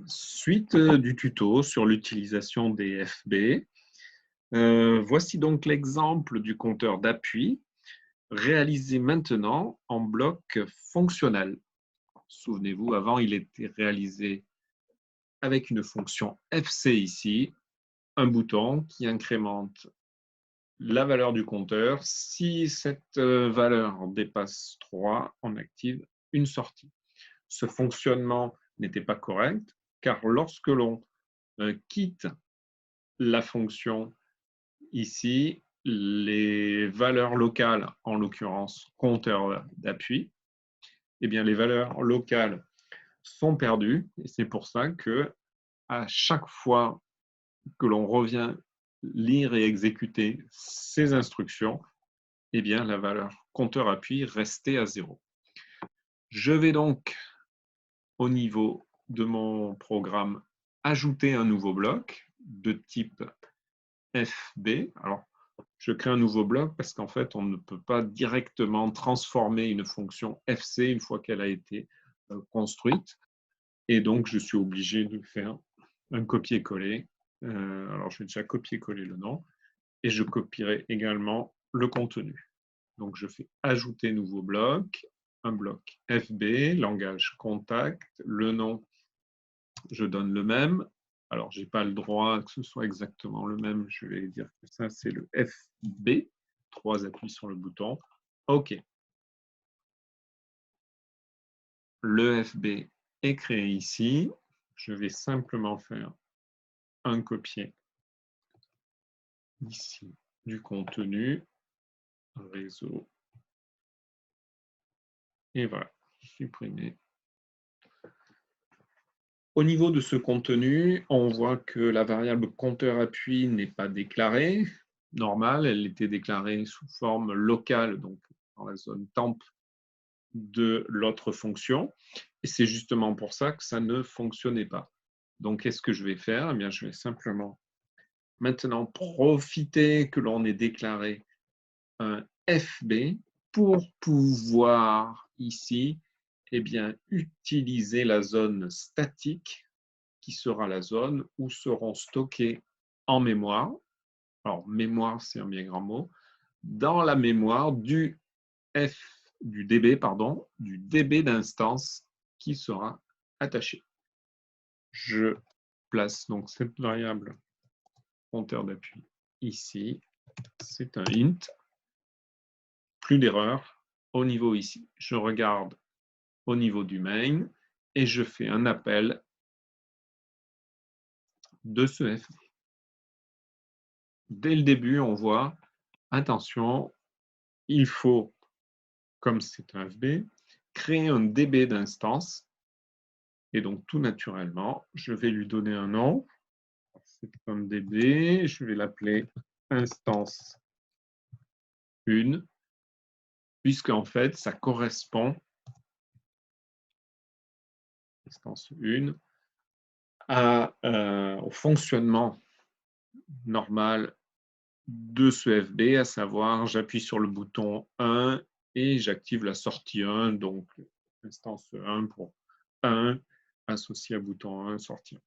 Suite du tuto sur l'utilisation des FB. Voici donc l'exemple du compteur d'appui réalisé maintenant en bloc fonctionnel. Souvenez-vous, avant, il était réalisé avec une fonction FC ici, un bouton qui incrémente la valeur du compteur. Si cette valeur dépasse 3, on active une sortie. Ce fonctionnement n'était pas correct, car lorsque l'on quitte la fonction ici, les valeurs locales, en l'occurrence compteur d'appui, eh bien les valeurs locales sont perdues et c'est pour ça que à chaque fois que l'on revient lire et exécuter ces instructions, eh bien la valeur compteur appui restait à 0. Je vais donc au niveau de mon programme ajouter un nouveau bloc de type FB. Alors, je crée un nouveau bloc parce qu'en fait, on ne peut pas directement transformer une fonction FC une fois qu'elle a été construite. Et donc, je suis obligé de faire un copier-coller. Alors, je vais déjà copier-coller le nom et je copierai également le contenu. Donc, je fais ajouter nouveau bloc, un bloc FB, langage contact, le nom, je donne le même. Alors, je n'ai pas le droit que ce soit exactement le même. Je vais dire que ça, c'est le FB. 3 appuis sur le bouton. OK. Le FB est créé ici. Je vais simplement faire un copier ici du contenu, réseau. Et voilà, supprimer. Au niveau de ce contenu, on voit que la variable compteur appui n'est pas déclarée. Normal, elle était déclarée sous forme locale, donc dans la zone temp de l'autre fonction. Et c'est justement pour ça que ça ne fonctionnait pas. Donc, qu'est-ce que je vais faire? Eh bien, je vais simplement maintenant profiter que l'on ait déclaré un FB pour pouvoir ici eh bien, utiliser la zone statique qui sera la zone où seront stockés en mémoire. Alors, mémoire, c'est un bien grand mot. Dans la mémoire du DB, du DB d'instance qui sera attaché. Je place donc cette variable compteur d'appui ici. C'est un int. Plus d'erreur au niveau ici. Je regarde au niveau du main et je fais un appel de ce FB. Dès le début, on voit, attention, il faut, comme c'est un FB, créer un DB d'instance. Et donc, tout naturellement, je vais lui donner un nom. C'est un DB, je vais l'appeler instance 1, puisqu'en fait, ça correspond, instance 1, au fonctionnement normal de ce FB, à savoir, j'appuie sur le bouton 1 et j'active la sortie 1, donc instance 1 pour 1, associé à bouton 1, sortie 1.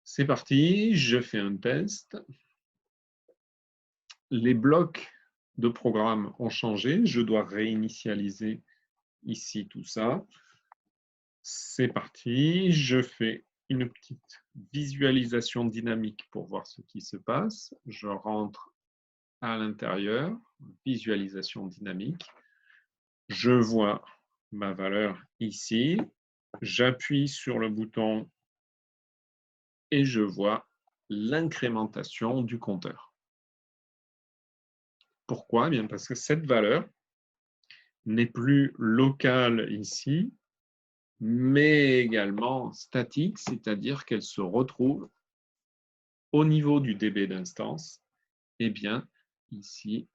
C'est parti, je fais un test. Les blocs de programme ont changé. Je dois réinitialiser ici tout ça. C'est parti. Je fais une petite visualisation dynamique pour voir ce qui se passe. Je rentre à l'intérieur, visualisation dynamique. Je vois ma valeur ici. J'appuie sur le bouton et je vois l'incrémentation du compteur. Pourquoi? Eh bien parce que cette valeur n'est plus locale ici, mais également statique, c'est-à-dire qu'elle se retrouve au niveau du DB d'instance, et bien ici,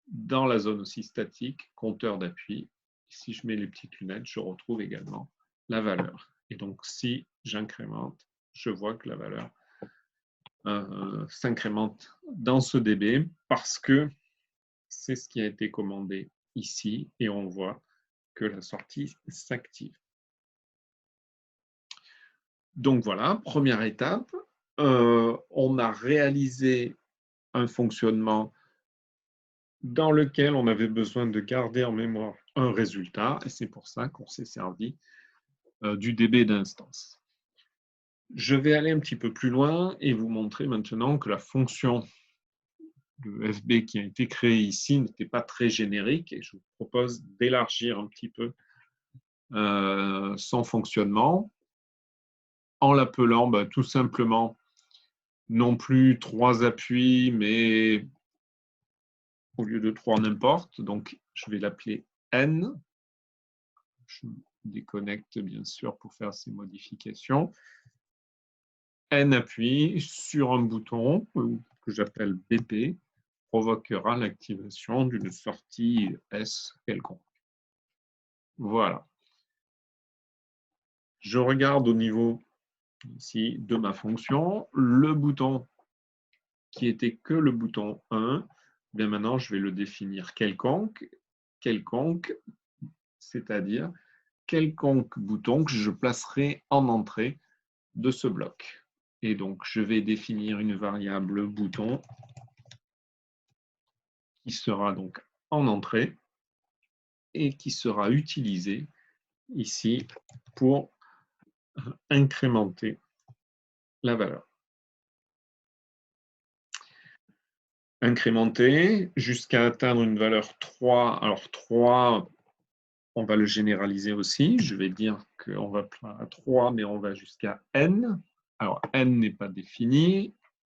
dans la zone aussi statique, compteur d'appui. Si je mets les petites lunettes, je retrouve également la valeur. Et donc, si j'incrémente, je vois que la valeur s'incrémente dans ce DB parce que c'est ce qui a été commandé ici et on voit que la sortie s'active. Donc voilà, première étape, on a réalisé un fonctionnement dans lequel on avait besoin de garder en mémoire un résultat, et c'est pour ça qu'on s'est servi du DB d'instance. Je vais aller un petit peu plus loin et vous montrer maintenant que la fonction de FB qui a été créée ici n'était pas très générique, et je vous propose d'élargir un petit peu son fonctionnement en l'appelant tout simplement non plus 3 appuis, mais au lieu de 3 n'importe. Donc, je vais l'appeler N. Je me déconnecte bien sûr pour faire ces modifications. N appuie sur un bouton que j'appelle BP provoquera l'activation d'une sortie S quelconque. Voilà. Je regarde au niveau ici de ma fonction, le bouton qui était que le bouton 1, bien maintenant je vais le définir quelconque, c'est-à-dire quelconque bouton que je placerai en entrée de ce bloc. Et donc je vais définir une variable bouton qui sera donc en entrée et qui sera utilisée ici pour incrémenter la valeur. Incrémenter jusqu'à atteindre une valeur 3. Alors 3, on va le généraliser aussi. Je vais dire qu'on va à 3, mais on va jusqu'à n. Alors n n'est pas défini.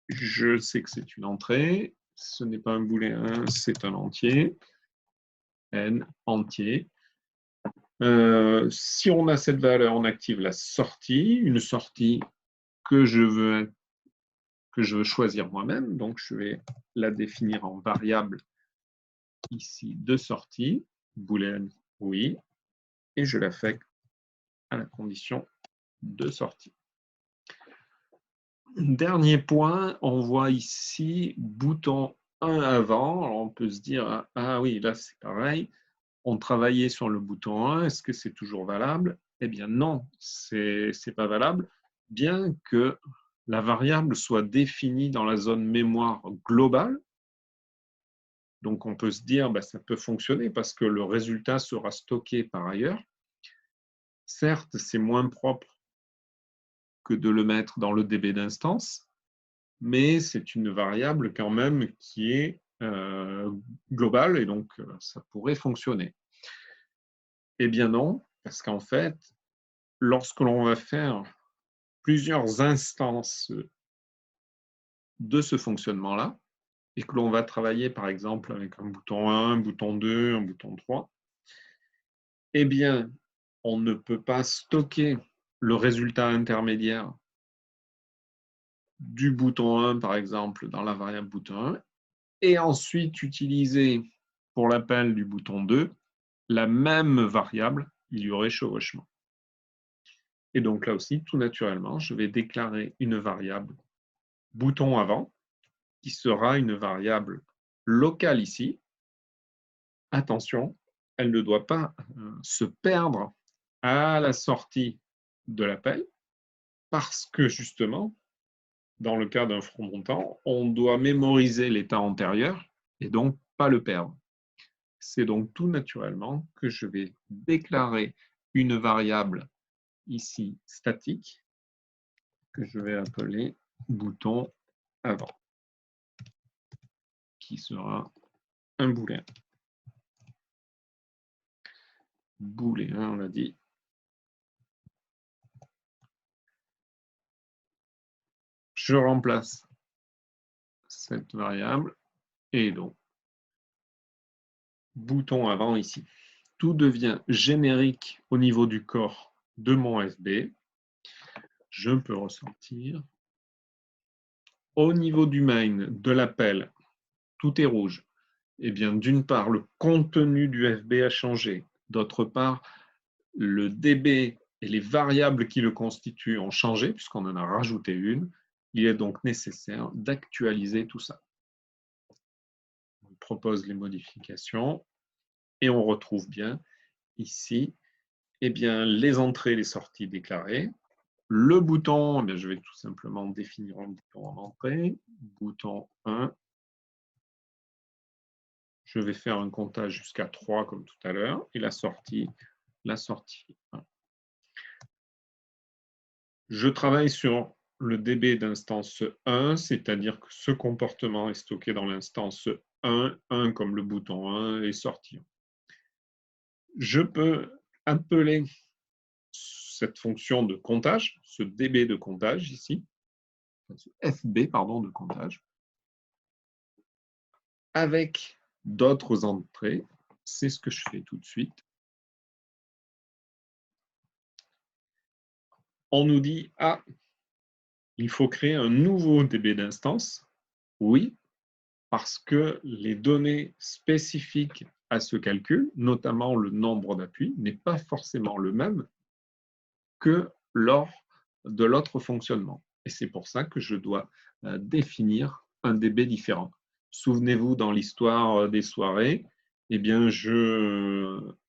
Je sais que c'est une entrée. Ce n'est pas un booléen, c'est un entier. N entier. Si on a cette valeur, on active la sortie, une sortie que je veux choisir moi-même. Donc, je vais la définir en variable ici de sortie, booléen oui, et je l'affecte à la condition de sortie. Dernier point, on voit ici bouton 1 avant. Alors, on peut se dire, ah oui, là c'est pareil. On travaillait sur le bouton 1, est-ce que c'est toujours valable? Eh bien non, c'est pas valable, bien que la variable soit définie dans la zone mémoire globale. Donc on peut se dire, ça peut fonctionner parce que le résultat sera stocké par ailleurs. Certes, c'est moins propre que de le mettre dans le DB d'instance, mais c'est une variable quand même qui est globale et donc ça pourrait fonctionner. Eh bien non, parce qu'en fait, lorsque l'on va faire plusieurs instances de ce fonctionnement-là, et que l'on va travailler par exemple avec un bouton 1, un bouton 2, un bouton 3, eh bien, on ne peut pas stocker le résultat intermédiaire du bouton 1, par exemple, dans la variable bouton 1, et ensuite utiliser pour l'appel du bouton 2 la même variable, il y aurait chevauchement. Et donc là aussi, tout naturellement, je vais déclarer une variable bouton avant, qui sera une variable locale ici. Attention, elle ne doit pas se perdre à la sortie de l'appel, parce que justement, dans le cas d'un front montant, on doit mémoriser l'état antérieur et donc pas le perdre. C'est donc tout naturellement que je vais déclarer une variable ici statique que je vais appeler bouton avant, qui sera un booléen. Booléen, on a dit. Je remplace cette variable et donc bouton avant ici. Tout devient générique au niveau du corps de mon FB. Je peux ressortir. Au niveau du main, de l'appel, tout est rouge. Eh bien, d'une part, le contenu du FB a changé. D'autre part, le DB et les variables qui le constituent ont changé, puisqu'on en a rajouté une. Il est donc nécessaire d'actualiser tout ça. On propose les modifications et on retrouve bien ici les entrées et les sorties déclarées. Le bouton, je vais tout simplement définir un bouton en entrée. Bouton 1. Je vais faire un comptage jusqu'à 3 comme tout à l'heure. Et la sortie 1. Je travaille sur le DB d'instance 1, c'est-à-dire que ce comportement est stocké dans l'instance 1, 1 comme le bouton 1 et sorti. Je peux appeler cette fonction de comptage, ce DB de comptage ici, ce FB pardon, de comptage, avec d'autres entrées. C'est ce que je fais tout de suite. On nous dit, ah, il faut créer un nouveau DB d'instance. Oui, parce que les données spécifiques à ce calcul, notamment le nombre d'appuis, n'est pas forcément le même que lors de l'autre fonctionnement. Et c'est pour ça que je dois définir un DB différent. Souvenez-vous, dans l'histoire des soirées, eh bien,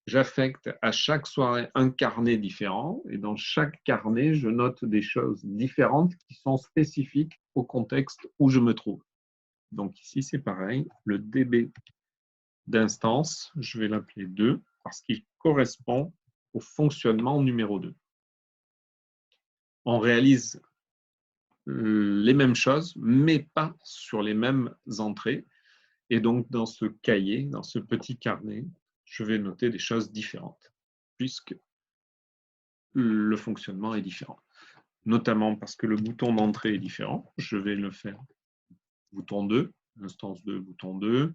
j'affecte à chaque soirée un carnet différent, et dans chaque carnet, je note des choses différentes qui sont spécifiques au contexte où je me trouve. Donc ici, c'est pareil, le DB d'instance, je vais l'appeler 2 parce qu'il correspond au fonctionnement numéro 2. On réalise les mêmes choses, mais pas sur les mêmes entrées. Et donc, dans ce cahier, dans ce petit carnet, je vais noter des choses différentes, puisque le fonctionnement est différent. Notamment parce que le bouton d'entrée est différent. Je vais le faire bouton 2, instance 2, bouton 2.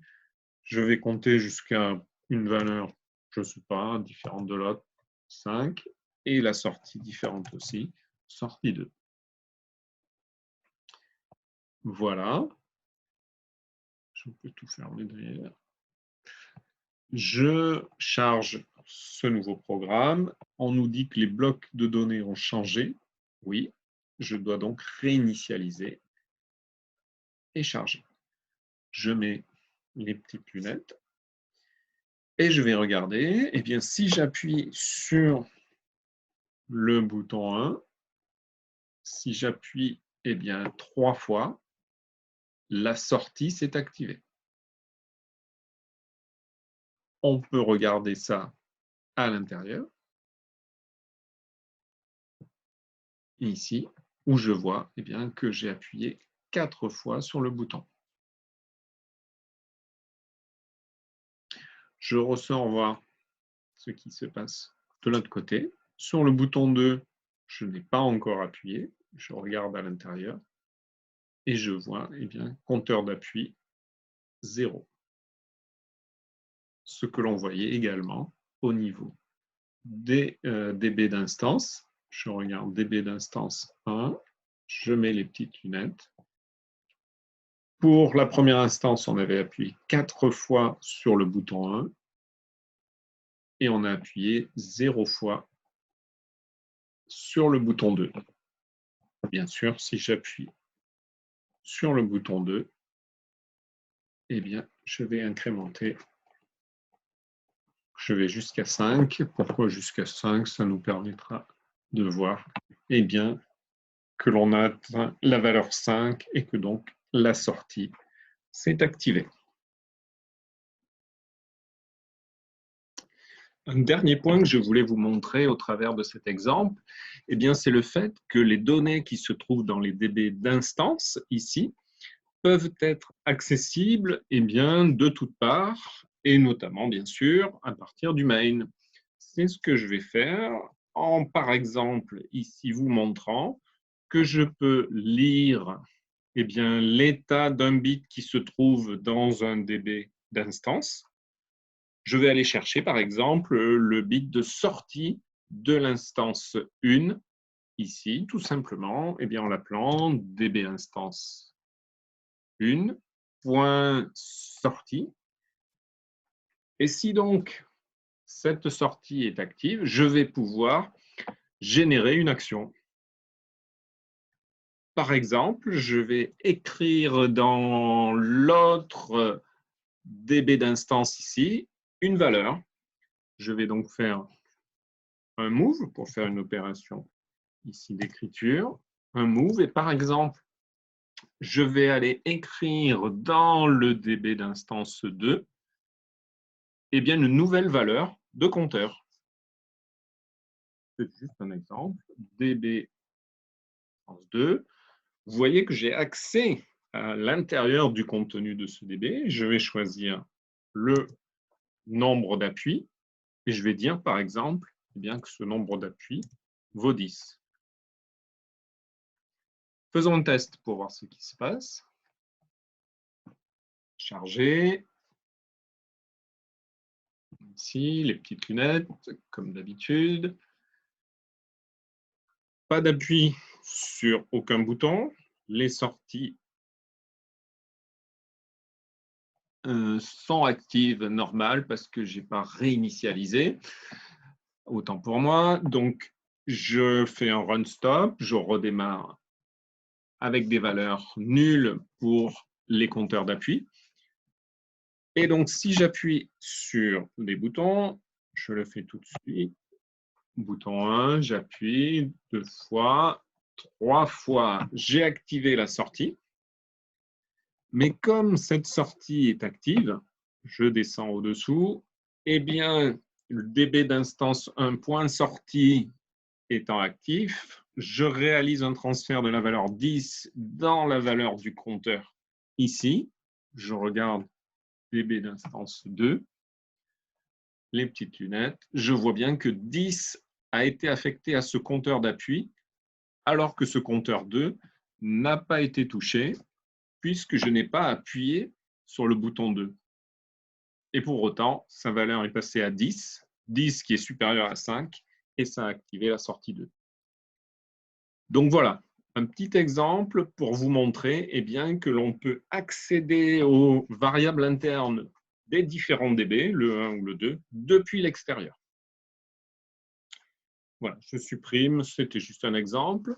Je vais compter jusqu'à une valeur, je ne sais pas, différente de l'autre, 5. Et la sortie différente aussi, sortie 2. Voilà. Je peux tout fermer derrière. Je charge ce nouveau programme. On nous dit que les blocs de données ont changé. Oui, je dois donc réinitialiser et charger. Je mets les petites lunettes et je vais regarder. Eh bien, si j'appuie sur le bouton 1, si j'appuie 3 fois, la sortie s'est activée. On peut regarder ça à l'intérieur. Ici, où je vois que j'ai appuyé 4 fois sur le bouton. Je ressors voir ce qui se passe de l'autre côté. Sur le bouton 2, je n'ai pas encore appuyé. Je regarde à l'intérieur et je vois compteur d'appui 0. Ce que l'on voyait également au niveau des DB d'instance. Je regarde DB d'instance 1, je mets les petites lunettes. Pour la première instance, on avait appuyé 4 fois sur le bouton 1 et on a appuyé 0 fois sur le bouton 2. Bien sûr, si j'appuie sur le bouton 2, je vais incrémenter. Je vais jusqu'à 5. Pourquoi jusqu'à 5? Ça nous permettra de voir que l'on a atteint la valeur 5 et que donc la sortie s'est activée. Un dernier point que je voulais vous montrer au travers de cet exemple, c'est le fait que les données qui se trouvent dans les DB d'instance, ici, peuvent être accessibles de toutes parts, et notamment, bien sûr, à partir du main. C'est ce que je vais faire en, par exemple, ici vous montrant que je peux lire l'état d'un bit qui se trouve dans un DB d'instance. Je vais aller chercher, par exemple, le bit de sortie de l'instance 1, ici, tout simplement, en l'appelant DB instance 1, point sortie. Et si donc cette sortie est active, je vais pouvoir générer une action. Par exemple, je vais écrire dans l'autre DB d'instance ici une valeur. Je vais donc faire un move pour faire une opération ici d'écriture, un move, et par exemple, je vais aller écrire dans le DB d'instance 2 eh bien, une nouvelle valeur de compteur. C'est juste un exemple, DB instance 2. Vous voyez que j'ai accès à l'intérieur du contenu de ce DB. Je vais choisir le nombre d'appuis et je vais dire, par exemple, eh bien, que ce nombre d'appuis vaut 10. Faisons un test pour voir ce qui se passe. Charger. Ici, les petites lunettes, comme d'habitude. Pas d'appui sur aucun bouton. Les sorties sont actives normales parce que je n'ai pas réinitialisé. Autant pour moi. Donc, je fais un run stop, je redémarre avec des valeurs nulles pour les compteurs d'appui. Et donc, si j'appuie sur les boutons, je le fais tout de suite. Bouton 1, j'appuie 2 fois, 3 fois, j'ai activé la sortie. Mais comme cette sortie est active, je descends au-dessous, eh bien, le DB d'instance 1.sortie étant actif, je réalise un transfert de la valeur 10 dans la valeur du compteur ici. Je regarde DB d'instance 2, les petites lunettes. Je vois bien que 10 a été affecté à ce compteur d'appui, alors que ce compteur 2 n'a pas été touché, puisque je n'ai pas appuyé sur le bouton 2. Et pour autant, sa valeur est passée à 10, 10 qui est supérieur à 5, et ça a activé la sortie 2. Donc voilà, un petit exemple pour vous montrer eh bien, que l'on peut accéder aux variables internes des différents DB, le 1 ou le 2, depuis l'extérieur. Voilà, je supprime, c'était juste un exemple.